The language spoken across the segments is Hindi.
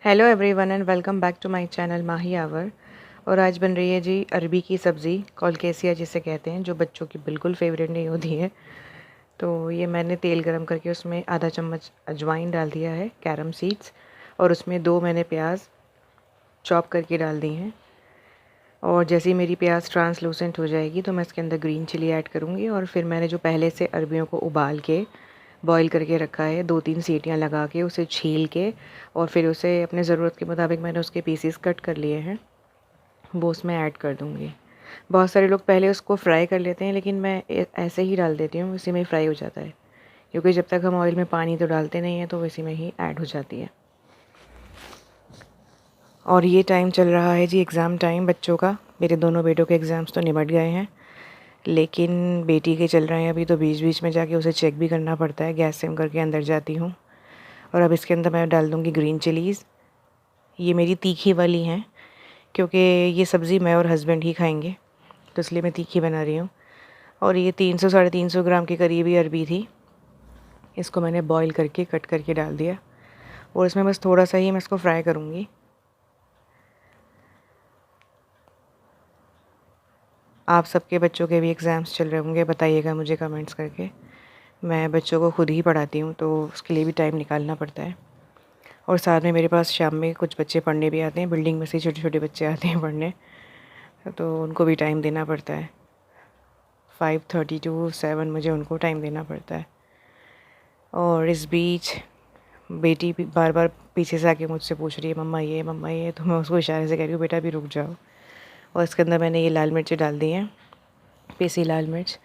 Hello everyone and welcome back to my channel Mahi hour. और आज बन रही है जी अरबी की सब्ज़ी, कॉलकेसिया जिसे कहते हैं, जो बच्चों की बिल्कुल फेवरेट नहीं होती है। तो ये मैंने तेल गरम करके उसमें आधा चम्मच अजवाइन डाल दिया है, कैरम सीड्स, और उसमें 2 मैंने प्याज चॉप करके डाल दी हैं। और जैसे ही मेरी प्याज ट्रांसलूसेंट हो जाएगी तो मैं इसके अंदर ग्रीन चिली ऐड करूँगी। और फिर मैंने जो पहले से अरबियों को उबाल के बॉईल करके रखा है, 2-3 सीटियाँ लगा के उसे छील के, और फिर उसे अपने ज़रूरत के मुताबिक मैंने उसके पीसेस कट कर लिए हैं, वो उसमें ऐड कर दूँगी। बहुत सारे लोग पहले उसको फ्राई कर लेते हैं, लेकिन मैं ऐसे ही डाल देती हूँ, इसी में ही फ्राई हो जाता है, क्योंकि जब तक हम ऑयल में पानी तो डालते नहीं हैं तो वो इसी में ही ऐड हो जाती है। और ये टाइम चल रहा है जी एग्ज़ाम टाइम बच्चों का। मेरे दोनों बेटों के एग्ज़ाम्स तो निपट गए हैं, लेकिन बेटी के चल रहे हैं अभी, तो बीच बीच में जाके उसे चेक भी करना पड़ता है। गैस सिम करके अंदर जाती हूँ। और अब इसके अंदर मैं डाल दूँगी ग्रीन चिलीज़। ये मेरी तीखी वाली हैं, क्योंकि ये सब्ज़ी मैं और हस्बैंड ही खाएंगे, तो इसलिए मैं तीखी बना रही हूँ। और ये 300 साढ़े 300 ग्राम के करीब ही अरबी थी। इसको मैंने बॉईल करके कट करके डाल दिया, और इसमें बस थोड़ा सा ही मैं इसको फ्राई करूँगी। आप सबके बच्चों के भी एग्ज़ाम्स चल रहे होंगे, बताइएगा मुझे कमेंट्स करके। मैं बच्चों को खुद ही पढ़ाती हूँ, तो उसके लिए भी टाइम निकालना पड़ता है। और साथ में मेरे पास शाम में कुछ बच्चे पढ़ने भी आते हैं, बिल्डिंग में से छोटे छोटे बच्चे आते हैं पढ़ने, तो उनको भी टाइम देना पड़ता है। 5:30 to 7 मुझे उनको टाइम देना पड़ता है। और इस बीच बेटी भी बार बार पीछे से आके मुझसे पूछ रही है, मम्मा ये मम्मा ये, तो मैं उसको इशारे से कह रही हूँ, बेटा भी रुक जाओ। और इसके अंदर मैंने ये लाल मिर्च डाल दी हैं, पीसी लाल मिर्च,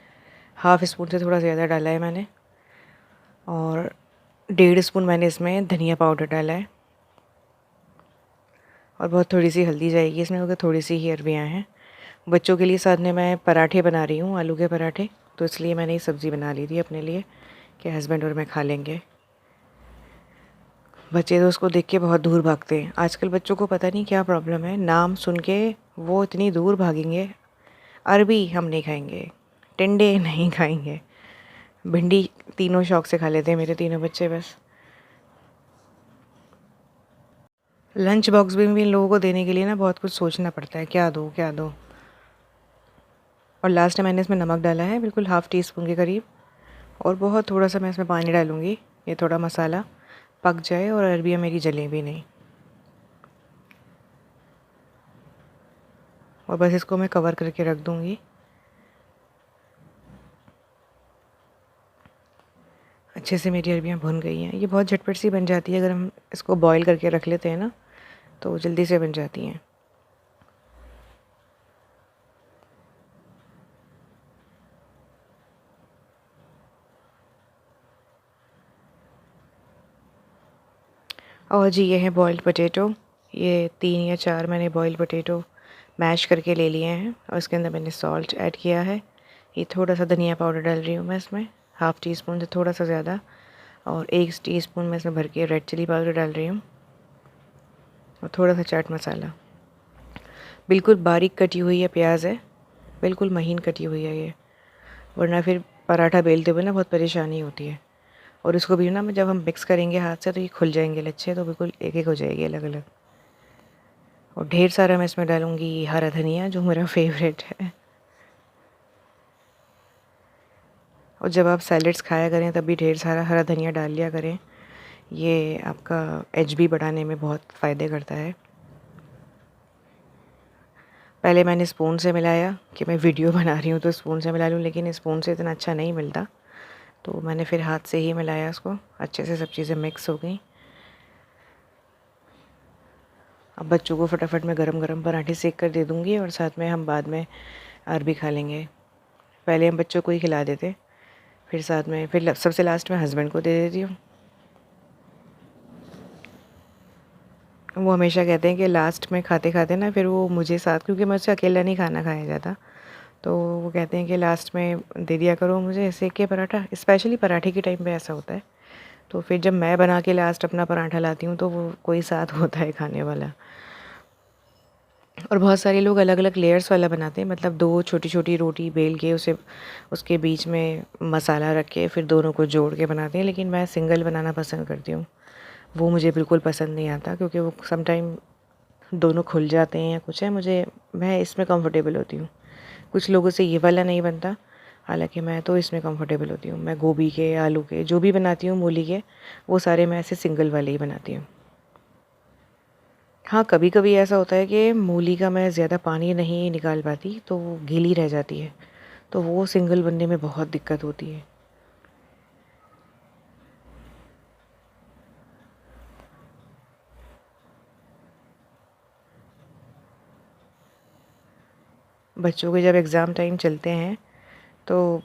हाफ़ स्पून से थोड़ा ज़्यादा डाला है मैंने। और 1.5 स्पून मैंने इसमें धनिया पाउडर डाला है। और बहुत थोड़ी सी हल्दी जाएगी इसमें, क्योंकि थोड़ी सी ही अरबियाँ हैं। बच्चों के लिए साथ में मैं पराठे बना रही हूँ, आलू के पराठे, तो इसलिए मैंने ये सब्ज़ी बना ली थी अपने लिए कि हस्बैंड और मैं खा लेंगे। बच्चे तो उसको देख के बहुत दूर भागते हैं। आजकल बच्चों को पता नहीं क्या प्रॉब्लम है, नाम सुन के वो इतनी दूर भागेंगे। अरबी हम नहीं खाएंगे, टिंडे नहीं खाएंगे, भिंडी तीनों शौक से खा लेते हैं मेरे तीनों बच्चे बस। लंच बॉक्स में भी इन लोगों को देने के लिए ना बहुत कुछ सोचना पड़ता है, क्या दो क्या दो। और लास्ट में मैंने इसमें नमक डाला है, बिल्कुल हाफ़ टी स्पून के करीब। और बहुत थोड़ा सा मैं इसमें पानी डालूँगी, ये थोड़ा मसाला पक जाए और अरबियाँ मेरी जलें भी नहीं। और बस इसको मैं कवर करके रख दूँगी। अच्छे से मेरी अरबियाँ भुन गई हैं। ये बहुत झटपट सी बन जाती है, अगर हम इसको बॉईल करके रख लेते हैं ना, तो जल्दी से बन जाती हैं। और जी ये है बॉइल्ड पोटैटो। ये 3 या 4 मैंने बॉइल्ड पोटैटो मैश करके ले लिए हैं, और इसके अंदर मैंने सॉल्ट ऐड किया है। ये थोड़ा सा धनिया पाउडर डाल रही हूँ मैं इसमें, हाफ़ टी स्पून से थोड़ा सा ज़्यादा। और 1 टीस्पून मैं इसमें भर के रेड चिली पाउडर डाल रही हूँ, और थोड़ा सा चाट मसाला। बिल्कुल बारीक कटी हुई है प्याज है, बिल्कुल महीन कटी हुई है ये, वरना फिर पराठा बेलते हुए ना बहुत परेशानी होती है। और इसको भी ना जब हम मिक्स करेंगे हाथ से तो ये खुल जाएंगे लच्छे, तो बिल्कुल एक एक हो जाएगी अलग अलग। और ढेर सारा मैं इसमें डालूँगी हरा धनिया, जो मेरा फेवरेट है। और जब आप सैलेड्स खाया करें तब भी ढेर सारा हरा धनिया डाल लिया करें, ये आपका एचबी बढ़ाने में बहुत फ़ायदे करता है। पहले मैंने स्पून से मिलाया कि मैं वीडियो बना रही हूँ तो स्पून से मिला लूँ, लेकिन स्पून से इतना अच्छा नहीं मिलता, तो मैंने फिर हाथ से ही मिलाया इसको। अच्छे से सब चीज़ें मिक्स हो गई। अब बच्चों को फटाफट मैं गरम गरम पराठे सेक कर दे दूँगी, और साथ में हम बाद में अरबी खा लेंगे। पहले हम बच्चों को ही खिला देते, फिर साथ में फिर सबसे लास्ट में हस्बैंड को दे देती हूँ। वो हमेशा कहते हैं कि लास्ट में खाते खाते ना फिर वो मुझे साथ, क्योंकि मुझसे अकेला नहीं खाना खाया जाता, तो वो कहते हैं कि लास्ट में दे दिया करो मुझे सेक के पराठा। स्पेशली पराठे के टाइम पे ऐसा होता है, तो फिर जब मैं बना के लास्ट अपना पराठा लाती हूँ तो वो कोई साथ होता है खाने वाला। और बहुत सारे लोग अलग अलग लेयर्स वाला बनाते हैं, मतलब 2 छोटी छोटी रोटी बेल के उसे उसके बीच में मसाला रख के फिर दोनों को जोड़ के बनाते हैं, लेकिन मैं सिंगल बनाना पसंद करती हूँ। वो मुझे बिल्कुल पसंद नहीं आता, क्योंकि वो सम टाइम दोनों खुल जाते हैं या कुछ है। मैं इसमें कंफर्टेबल होती हूँ। कुछ लोगों से ये वाला नहीं बनता, हालांकि मैं तो इसमें कंफर्टेबल होती हूँ। मैं गोभी के, आलू के जो भी बनाती हूँ, मूली के, वो सारे मैं ऐसे सिंगल वाले ही बनाती हूँ। हाँ, कभी कभी ऐसा होता है कि मूली का मैं ज़्यादा पानी नहीं निकाल पाती, तो वो गीली रह जाती है, तो वो सिंगल बनने में बहुत दिक्कत होती है। बच्चों के जब एग्ज़ाम टाइम चलते हैं तो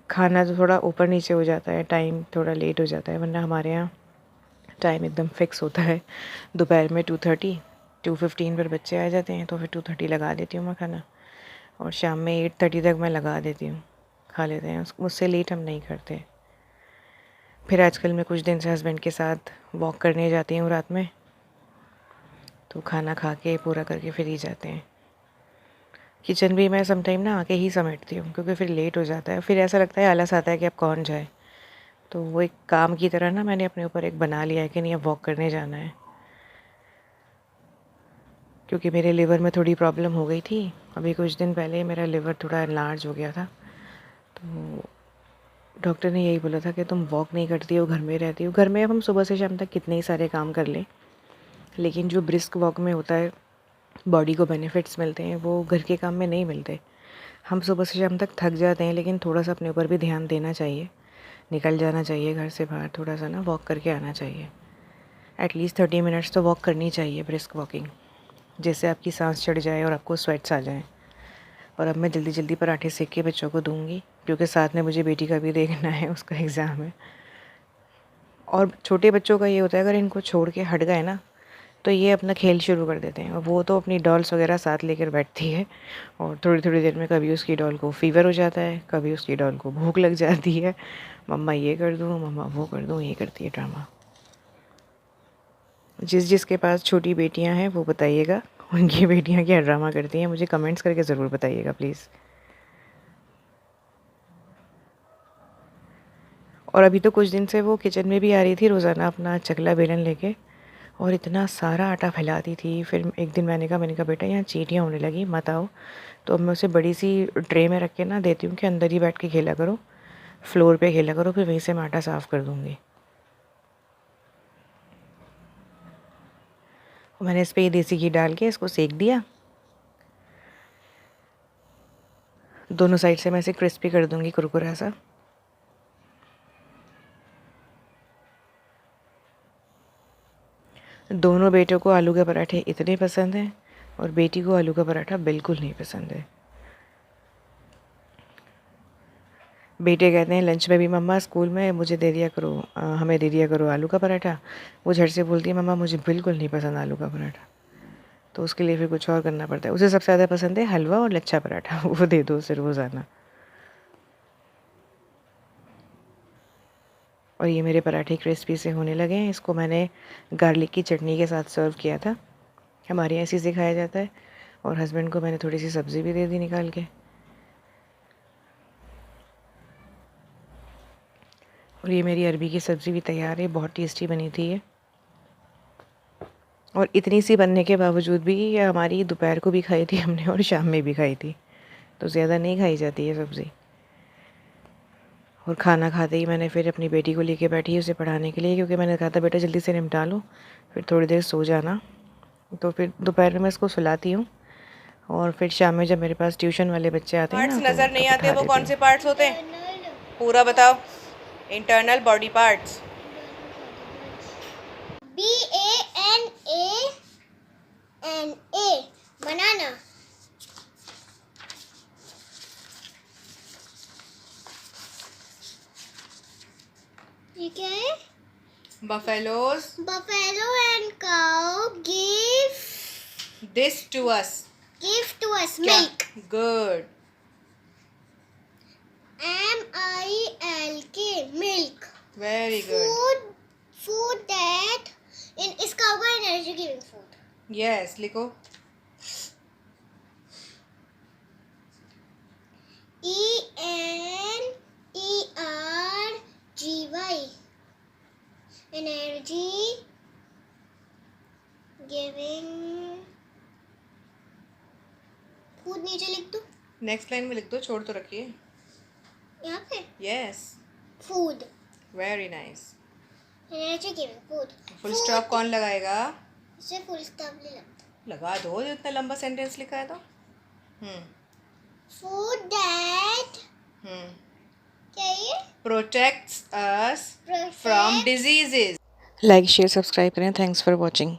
खाना तो थोड़ा ऊपर नीचे हो जाता है, टाइम थोड़ा लेट हो जाता है, वरना हमारे यहाँ टाइम एकदम फिक्स होता है। दोपहर में 2:15 पर बच्चे आ जाते हैं, तो फिर 2:30 लगा देती हूँ मैं खाना, और शाम में 8:30 तक मैं लगा देती हूँ, खा लेते हैं। उससे लेट हम नहीं करते। फिर आजकल मैं कुछ दिन से हस्बैंड के साथ वॉक करने जाती हूँ रात में, तो खाना खा के पूरा करके फिर ही जाते हैं। किचन भी मैं समटाइम ना आके ही समेटती हूँ, क्योंकि फिर लेट हो जाता है, फिर ऐसा लगता है, आलस आता है कि अब कौन जाए। तो वो एक काम की तरह ना मैंने अपने ऊपर एक बना लिया है कि नहीं, अब वॉक करने जाना है। क्योंकि मेरे लिवर में थोड़ी प्रॉब्लम हो गई थी, अभी कुछ दिन पहले मेरा लिवर थोड़ा एनलार्ज हो गया था। तो डॉक्टर ने यही बोला था कि तुम वॉक नहीं करती हो, घर में रहती हो। घर में अब हम सुबह से शाम तक कितने ही सारे काम कर लें, लेकिन जो ब्रिस्क वॉक में होता है, बॉडी को बेनिफिट्स मिलते हैं, वो घर के काम में नहीं मिलते। हम सुबह से शाम तक थक जाते हैं, लेकिन थोड़ा सा अपने ऊपर भी ध्यान देना चाहिए। निकल जाना चाहिए घर से बाहर, थोड़ा सा ना वॉक करके आना चाहिए। एटलीस्ट 30 मिनट्स तो वॉक करनी चाहिए, ब्रिस्क वॉकिंग, जिससे आपकी सांस चढ़ जाए और आपको स्वेट्स आ जाएं। और अब मैं जल्दी जल्दी पराठे सेक के बच्चों को दूंगी, क्योंकि साथ में मुझे बेटी का भी देखना है, उसका एग्ज़ाम है। और छोटे बच्चों का ये होता है, अगर इनको छोड़ के हट गए ना, तो ये अपना खेल शुरू कर देते हैं, और वो तो अपनी डॉल्स वगैरह साथ लेकर बैठती है, और थोड़ी थोड़ी देर में कभी उसकी डॉल को फ़ीवर हो जाता है, कभी उसकी डॉल को भूख लग जाती है। मम्मा ये कर दूँ, मम्मा वो कर दूँ, ये करती है ड्रामा। जिसके पास छोटी बेटियां हैं वो बताइएगा, उनकी बेटियां क्या ड्रामा करती हैं, मुझे कमेंट्स करके ज़रूर बताइएगा प्लीज़। और अभी तो कुछ दिन से वो किचन में भी आ रही थी रोज़ाना अपना चकला बेलन लेके, और इतना सारा आटा फैलाती थी। फिर एक दिन मैंने कहा बेटा यहाँ चींटियाँ होने लगी, मत आओ। तो अब मैं उसे बड़ी सी ट्रे में रख के ना देती हूँ कि अंदर ही बैठ के खेला करो, फ्लोर पे खेला करो, फिर वहीं से मैं आटा साफ़ कर दूँगी। और मैंने इस पर देसी घी डाल के इसको सेक दिया, दोनों साइड से मैं इसे क्रिस्पी कर दूँगी, कुरकुरा सा। दोनों बेटों को आलू के पराठे इतने पसंद हैं, और बेटी को आलू का पराठा बिल्कुल नहीं पसंद है। बेटे कहते हैं लंच में भी, मम्मा स्कूल में मुझे दे दिया करो, हमें दे दिया करो आलू का पराठा। वो झट से बोलती है, मम्मा मुझे बिल्कुल नहीं पसंद आलू का पराठा। तो उसके लिए फिर कुछ और करना पड़ता है। उसे सबसे ज़्यादा पसंद है हलवा और लच्छा पराठा, वो दे दो उसे रोज़ाना। और ये मेरे पराठे क्रिस्पी से होने लगे हैं। इसको मैंने गार्लिक की चटनी के साथ सर्व किया था, हमारे यहाँ ऐसे से खाया जाता है। और हस्बैंड को मैंने थोड़ी सी सब्ज़ी भी दे दी निकाल के। और ये मेरी अरबी की सब्ज़ी भी तैयार है, बहुत टेस्टी बनी थी ये। और इतनी सी बनने के बावजूद भी ये हमारी दोपहर को भी खाई थी हमने, और शाम में भी खाई थी, तो ज़्यादा नहीं खाई जाती है सब्ज़ी। और खाना खाते ही मैंने फिर अपनी बेटी को लेके बैठी उसे पढ़ाने के लिए, क्योंकि मैंने कहा था बेटा जल्दी से निपटा लो, फिर थोड़ी देर सो जाना। तो फिर दोपहर में मैं इसको सुलाती हूँ, और फिर शाम में जब मेरे पास ट्यूशन वाले बच्चे आते हैं पार्ट्स ना, तो नजर नहीं तब आते, उठा वो देती कौन हूँ। से पार्ट्स होते हैं? पूरा बताओ। Internal body parts. BANANA banana. ये क्या है? Buffaloes Buffalo and cow give this to us. milk. Good. MILK milk. Very good. Food that इसका होगा energy giving food. Yes, लिखो. ENERGY energy गिविंग फूड नीचे लिख दूं नेक्स्ट लाइन में लिख दो, छोड़ तो रखिए. यहाँ पे यस, फूड वेरी नाइस. नीचे गिविंग फूड फुल स्टॉप कौन लगाएगा? इसे फुल स्टॉप ले लो लगा दो, इतना लंबा सेंटेंस लिखा है तो. फूड दैट क्या ये protects us from diseases. Like share subscribe करें. Thanks for watching.